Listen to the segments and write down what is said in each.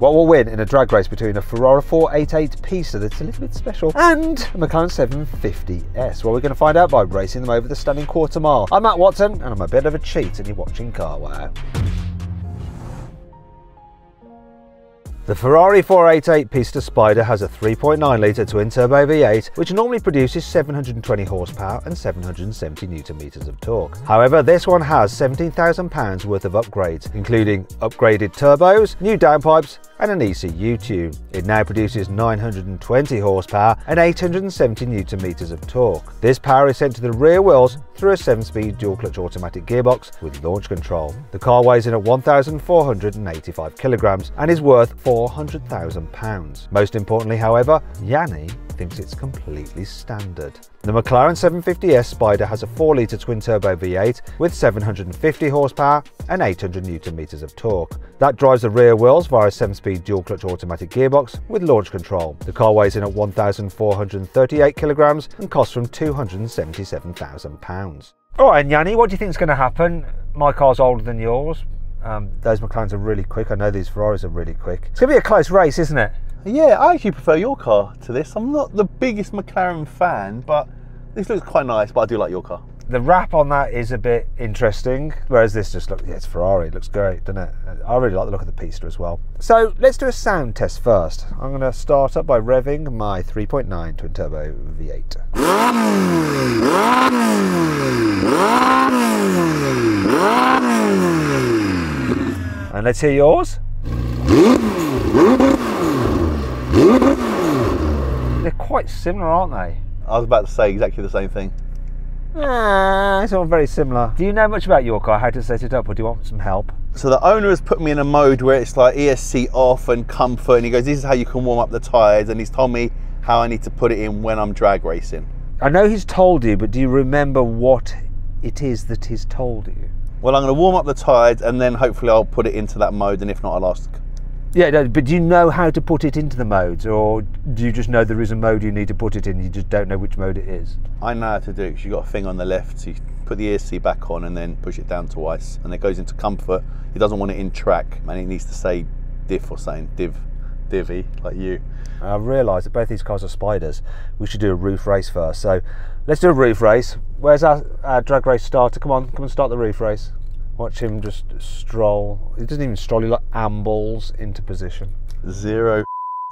What will win in a drag race between a Ferrari 488 Pista that's a little bit special and a McLaren 750S? Well, we're going to find out by racing them over the stunning quarter mile. I'm Matt Watson and I'm a bit of a cheat and you're watching Car Wow. The Ferrari 488 Pista Spider has a 3.9 litre twin-turbo V8 which normally produces 720 horsepower and 770 Nm of torque. However, this one has £17,000 worth of upgrades, including upgraded turbos, new downpipes and an ECU tune. It now produces 920 horsepower and 870 Nm of torque. This power is sent to the rear wheels through a 7-speed dual-clutch automatic gearbox with launch control. The car weighs in at 1,485 kilograms and is worth £400,000. Most importantly, however, Yianni thinks it's completely standard. The McLaren 750S Spider has a 4-litre twin-turbo V8 with 750 horsepower and 800 Nm of torque. That drives the rear wheels via a 7-speed dual-clutch automatic gearbox with launch control. The car weighs in at 1,438 kilograms and costs from £277,000. All right, Yianni, what do you think is going to happen? My car's older than yours. Those McLarens are really quick. I know these Ferraris are really quick. It's going to be a close race, isn't it? Yeah, I actually prefer your car to this. I'm not the biggest McLaren fan, but this looks quite nice, but I do like your car. The wrap on that is a bit interesting, whereas this just looks, yeah, it's Ferrari. It looks great, doesn't it? I really like the look of the Pista as well. So let's do a sound test first. I'm going to start up by revving my 3.9 twin-turbo V8. And let's hear yours. They're quite similar, aren't they? I was about to say exactly the same thing. It's all very similar. Do you know much about your car, how to set it up, or do you want some help? So the owner has put me in a mode where it's like ESC off and comfort, and he goes, this is how you can warm up the tyres, and he's told me how I need to put it in when I'm drag racing. I know he's told you, but do you remember what it is that he's told you? Well, I'm going to warm up the tyres and then hopefully I'll put it into that mode, and if not, I'll ask. Yeah, no, but do you know how to put it into the modes, or do you just know there is a mode you need to put it in, you just don't know which mode it is? I know how to do it, because you've got a thing on the left, so you put the ESC back on and then push it down twice, and it goes into comfort. He doesn't want it in track, and it needs to say diff or something, divvy, like you. I realised that both these cars are Spiders. We should do a roof race first, so let's do a roof race. Where's our drag race starter? Come on start the roof race. Watch him just stroll. He doesn't even stroll, he like ambles into position. Zero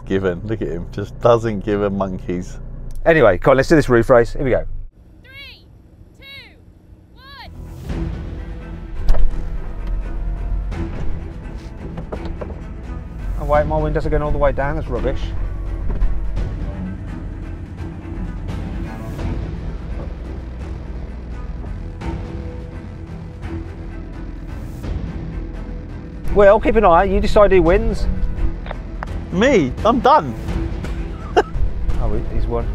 given. Look at him, just doesn't give a monkeys. Anyway, come on, let's do this roof race. Here we go. 3, 2, 1. Oh wait, my windows are going all the way down, that's rubbish. Well, keep an eye, you decide who wins. Me? I'm done. Oh, he's won.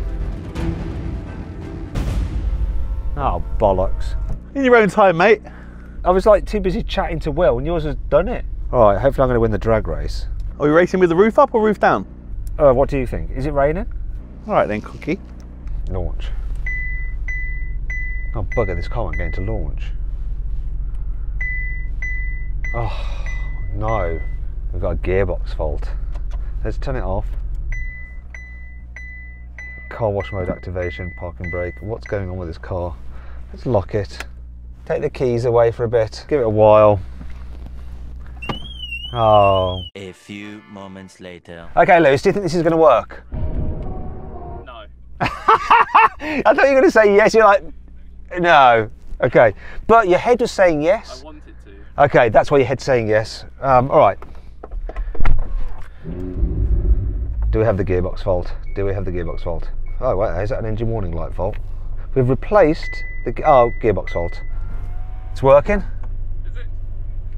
Oh, bollocks. In your own time, mate. I was like too busy chatting to Will and yours has done it. All right, hopefully I'm going to win the drag race. Are we racing with the roof up or roof down? What do you think? Is it raining? All right then, Cookie. Launch. Oh, bugger, this car won't get into launch. Oh. No, we've got a gearbox fault. Let's turn it off. Car wash mode activation, parking brake. What's going on with this car? Let's lock it. Take the keys away for a bit. Give it a while. Oh. A few moments later. Okay, Lewis, do you think this is going to work? No. I thought you were going to say yes. You're like, no. Okay, but your head was saying yes. I wanted to. Okay, that's why your head's saying yes. All right. Do we have the gearbox fault? Do we have the gearbox fault? Oh, wait, is that an engine warning light fault? We've replaced the gearbox fault. It's working? Is it?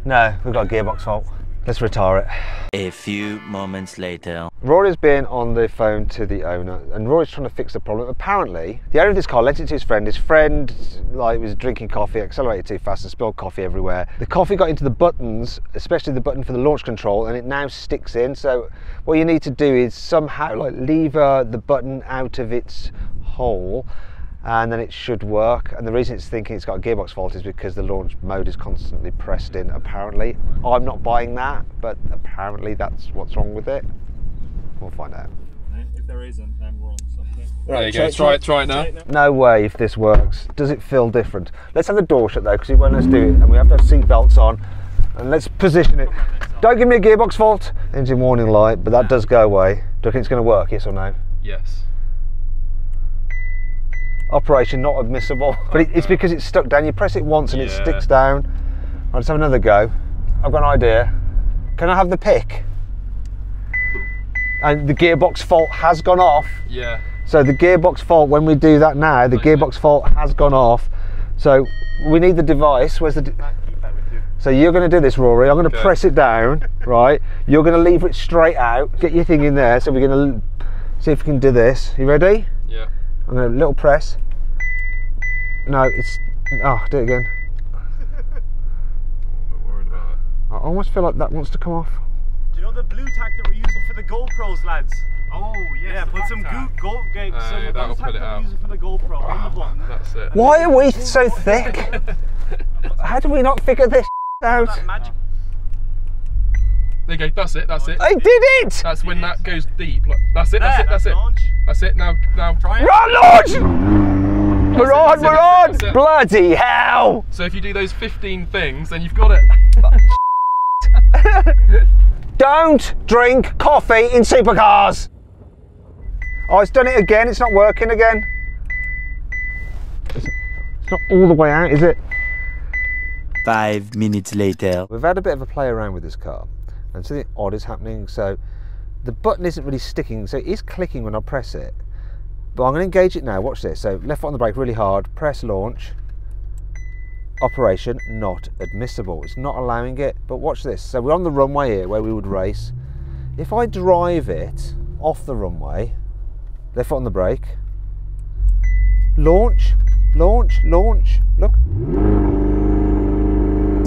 No, we've got a gearbox fault. Let's retire it. A few moments later. Rory's been on the phone to the owner and Rory's trying to fix the problem. Apparently, the owner of this car lent it to his friend. His friend was drinking coffee, accelerated too fast and spilled coffee everywhere. The coffee got into the buttons, especially the button for the launch control, and it now sticks in. So what you need to do is somehow lever the button out of its hole and then it should work. And the reason it's thinking it's got a gearbox fault is because the launch mode is constantly pressed in, apparently. I'm not buying that, but apparently that's what's wrong with it. We'll find out. If there isn't, then we're on something. Right, there you go. Try it now. No way if this works. Does it feel different? Let's have the door shut though, because it won't let us do it, and we have to have seat belts on. And let's position it. Don't give me a gearbox fault. Engine warning light, but that does go away. Do you think it's going to work, yes or no? Yes. Operation not admissible. But it's because it's stuck down. You press it once and it sticks down. Right, let's have another go. I've got an idea. Can I have the pick? And the gearbox fault has gone off. Yeah. So the gearbox fault, when we do that now, the gearbox fault has gone off. So we need the device. Where's the... So you're going to do this, Rory. I'm going to press it down, right? You're going to lever it straight out. Get your thing in there. So we're going to see if we can do this. You ready? Yeah. I'm going to little press. No, it's... Oh, do it again. I'm not worried about it. I almost feel like that wants to come off. Do you know the blue tack that we're using for the GoPros, lads? Oh, yes. Yeah, put some that'll tack put it that out. we're using for the GoPro on the button. That's it. Why are we so thick? How do we not figure this out? That magic. There you go. That's it. That's it. I did it! That's when that goes deep. Look, that's it. That's it. That's it. Launch. That's it. Now. Try it. Run, launch! We're on, we're on! That's it. Bloody hell! So if you do those 15 things, then you've got it. Don't drink coffee in supercars! Oh, it's done it again. It's not working again. It's not all the way out, is it? 5 minutes later. We've had a bit of a play around with this car and something odd is happening. So the button isn't really sticking, so it is clicking when I press it. But I'm going to engage it now. Watch this. So left foot on the brake really hard, press launch. Operation not admissible. It's not allowing it. But watch this. So we're on the runway here where we would race. If I drive it off the runway, left foot on the brake, launch, launch, launch. Look.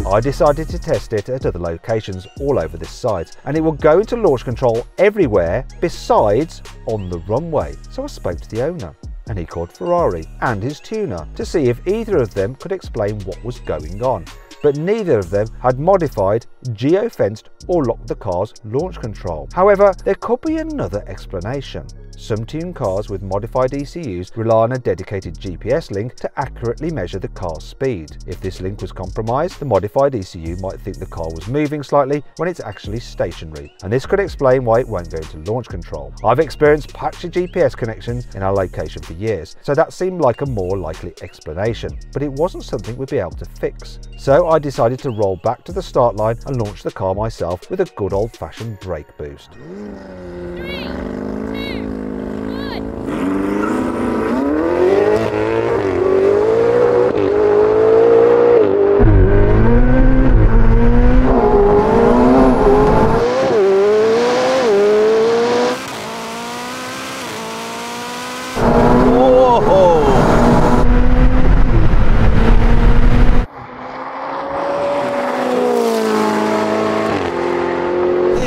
I decided to test it at other locations all over this site, and it will go into launch control everywhere besides on the runway. So I spoke to the owner, and he called Ferrari and his tuner to see if either of them could explain what was going on. But neither of them had modified, geo-fenced or locked the car's launch control. However, there could be another explanation. Some tuned cars with modified ECUs rely on a dedicated GPS link to accurately measure the car's speed. If this link was compromised, the modified ECU might think the car was moving slightly when it's actually stationary, and this could explain why it won't go into launch control. I've experienced patchy GPS connections in our location for years, so that seemed like a more likely explanation, but it wasn't something we'd be able to fix. So I decided to roll back to the start line and launch the car myself with a good old-fashioned brake boost. 3,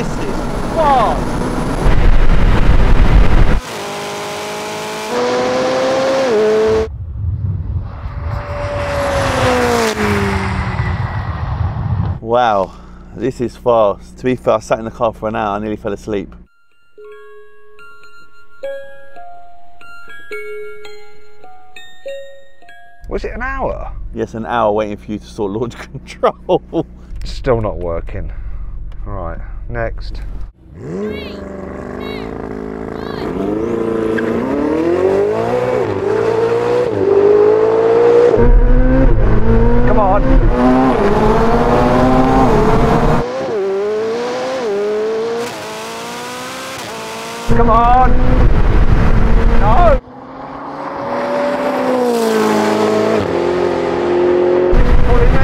2, 1. Wow, this is fast. To be fair, I sat in the car for an hour, I nearly fell asleep. Was it an hour? Yes, an hour waiting for you to sort launch control. Still not working. All right, next. 3, 2, 1. Come on. Come on. No. Pulling me.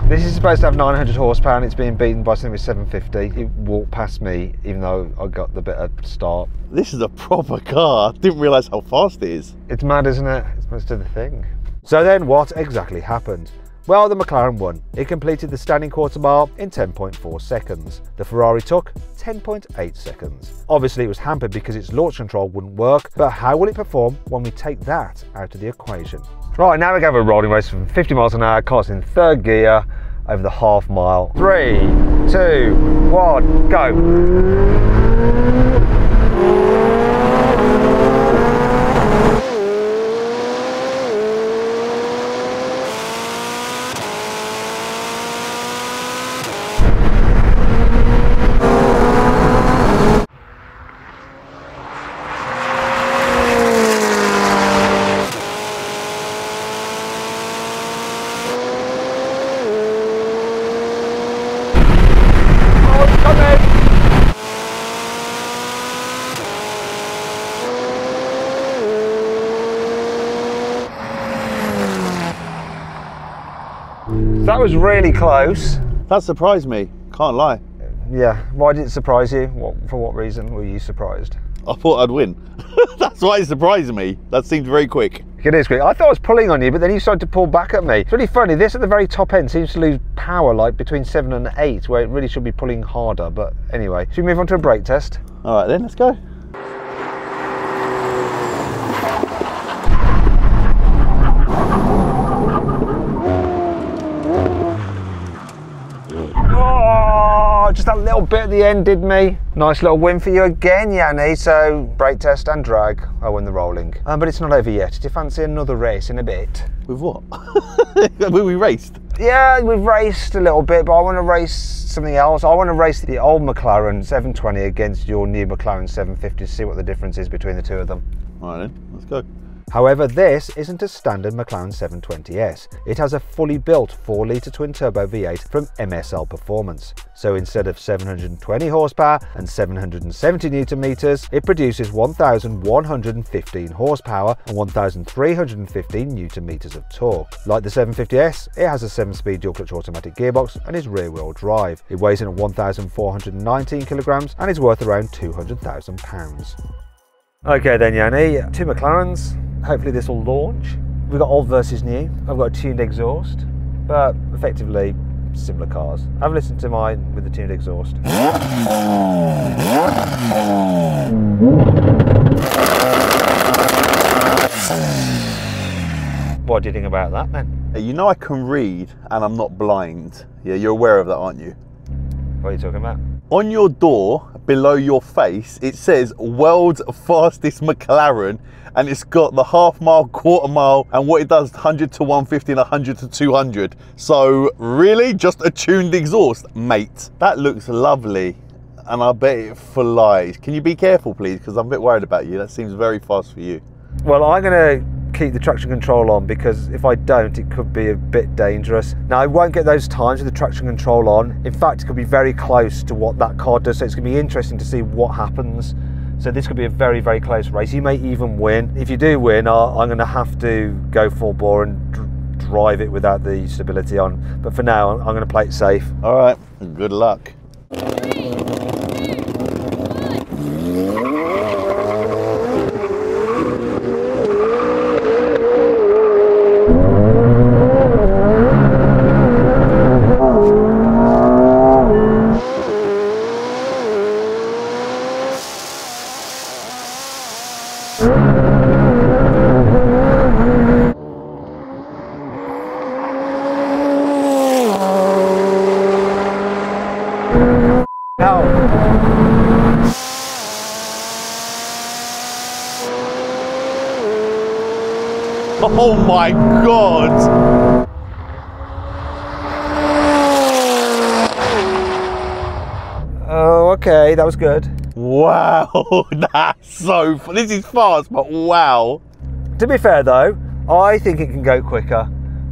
This is supposed to have 900 horsepower and it's being beaten by something with 750. It walked past me even though I got the better start. This is a proper car. I didn't realise how fast it is. It's mad, isn't it? It's supposed to do the thing. So then what exactly happened? Well, the McLaren won. It completed the standing quarter mile in 10.4 seconds. The Ferrari took 10.8 seconds. Obviously it was hampered because its launch control wouldn't work, but how will it perform when we take that out of the equation? Right, now we're going to have a rolling race from 50 miles an hour, cars in third gear, over the half mile. 3, 2, 1, go. That was really close. That surprised me, can't lie. Yeah, why did it surprise you? For what reason were you surprised? I thought I'd win. That's why it surprised me. That seemed very quick. It is quick. I thought I was pulling on you, but then you started to pull back at me. It's really funny. This at the very top end seems to lose power like between 7 and 8, where it really should be pulling harder. But anyway, should we move on to a brake test? All right then, let's go. Oh, just that little bit at the end did me. Nice little win for you again, Yianni. So brake test and drag. I won the rolling. But it's not over yet. Do you fancy another race in a bit? With what? We raced? Yeah, we've raced a little bit, but I want to race something else. I want to race the old McLaren 720 against your new McLaren 750 to see what the difference is between the two of them. All right then, let's go. However, this isn't a standard McLaren 720S. It has a fully built 4-litre twin-turbo V8 from MSL Performance. So instead of 720 horsepower and 770 newton meters, it produces 1,115 horsepower and 1,315 newton meters of torque. Like the 750S, it has a 7-speed dual-clutch automatic gearbox and is rear-wheel drive. It weighs in at 1,419 kilograms and is worth around £200,000. Okay then, Yianni, 2 McLarens. Hopefully this will launch. We've got old versus new. I've got a tuned exhaust, but effectively similar cars. Have a listen to mine with the tuned exhaust. What do you think about that then? You know I can read and I'm not blind. Yeah, you're aware of that, aren't you? What are you talking about? On your door, below your face, it says world's fastest McLaren, and it's got the half mile, quarter mile, and what it does, 100 to 150 and 100 to 200. So really, just a tuned exhaust, mate. That looks lovely, and I bet it flies. Can you be careful, please? Because I'm a bit worried about you. That seems very fast for you. Well, I'm going to keep the traction control on because if I don't, it could be a bit dangerous. Now, I won't get those times with the traction control on. In fact, it could be very close to what that car does, so it's going to be interesting to see what happens. So this could be a very, very close race. You may even win. If you do win, I'm going to have to go full bore and drive it without the stability on. But for now, I'm going to play it safe. All right, good luck. Oh my God! Oh, okay, that was good. Wow, that's so fun. This is fast, but wow. To be fair though, I think it can go quicker,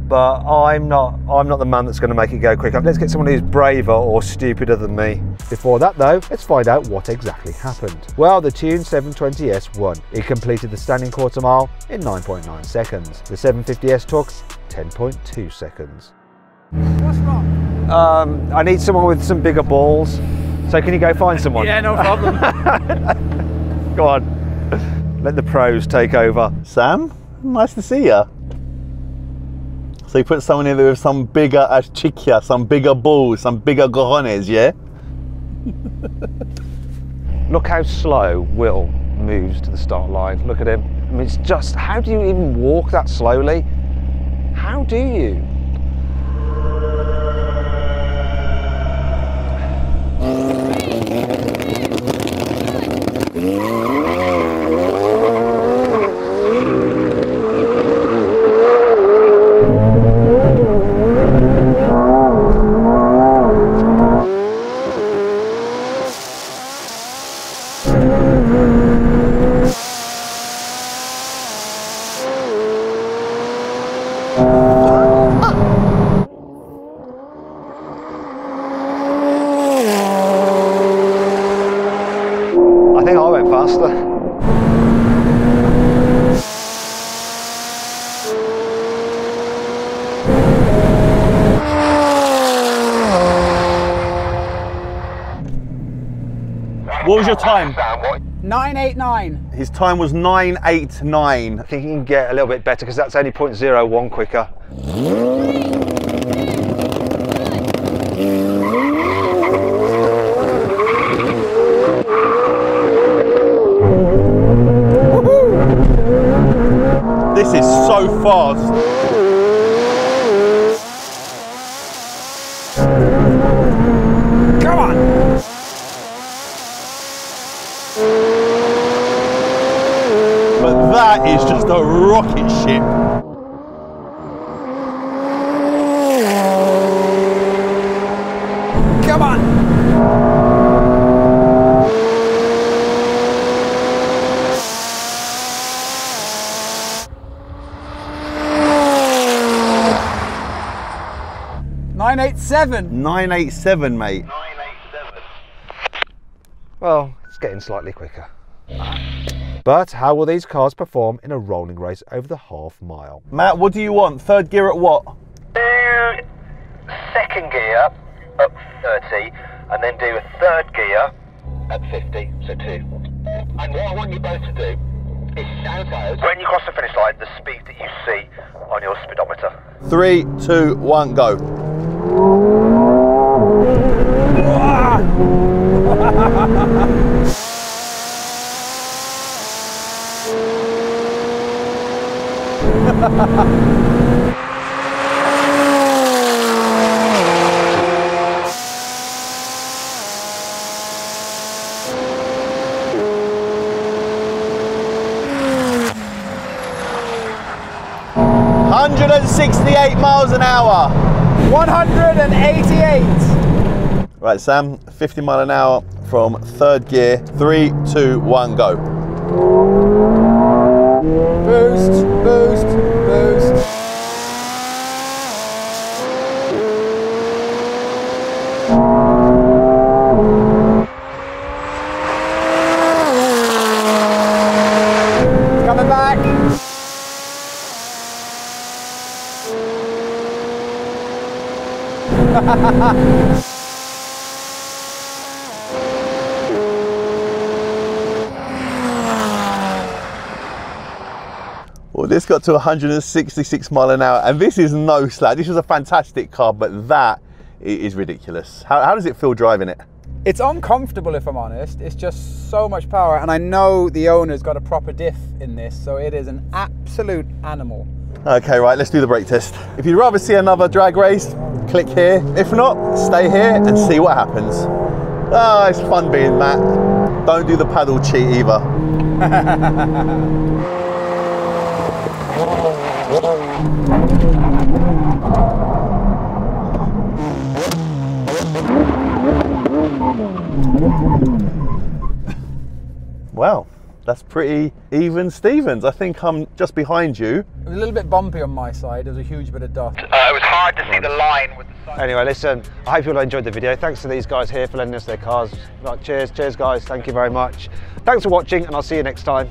but I'm not the man that's going to make it go quicker. Let's get someone who's braver or stupider than me. Before that though, let's find out what exactly happened. Well, the tuned 720S won. It completed the standing quarter mile in 9.9 seconds. The 750S took 10.2 seconds. What's wrong? I need someone with some bigger balls. So can you go find someone? Yeah, no problem. Go on. Let the pros take over. Sam, nice to see you. So you put someone in there with some bigger chiquia, some bigger balls, some bigger cojones, yeah? Look how slow Will moves to the start line. Look at him. I mean, it's just, how do you even walk that slowly? How do you? I think I went faster. What was your time? 989. His time was 989. I think you can get a little bit better because that's only 0.01 quicker. This is so fast. Come on. But that is just a rocket ship. Come on. $987. 987, mate. Well, it's getting slightly quicker. But how will these cars perform in a rolling race over the half mile? Matt, what do you want? Third gear at what? Do second gear at 30 and then do a third gear at 50, so 2. And what I want you both to do is shout out when you cross the finish line the speed that you see on your speedometer. 3, 2, 1, go. $168 miles an hour. 188. Right, Sam, 50 mile an hour from third gear. 3, 2, 1, go. Boost, boost, boost. It's coming back. Well, this got to 166 mile an hour, and this is no slack. This was a fantastic car, but that is ridiculous. How does it feel driving it? It's uncomfortable, if I'm honest. It's just so much power, and I know the owner's got a proper diff in this, so it is an absolute animal. Okay, right, let's do the brake test. If you'd rather see another drag race, click here. If not, stay here and see what happens. Ah, it's fun being Matt. Don't do the paddle cheat either. Wow, that's pretty even Stevens. I think I'm just behind you. It was a little bit bumpy on my side. There was a huge bit of dust. It was hard to see the line with the sun. Anyway, listen, I hope you all enjoyed the video. Thanks to these guys here for lending us their cars. Right, cheers guys, thank you very much. Thanks for watching, and I'll see you next time.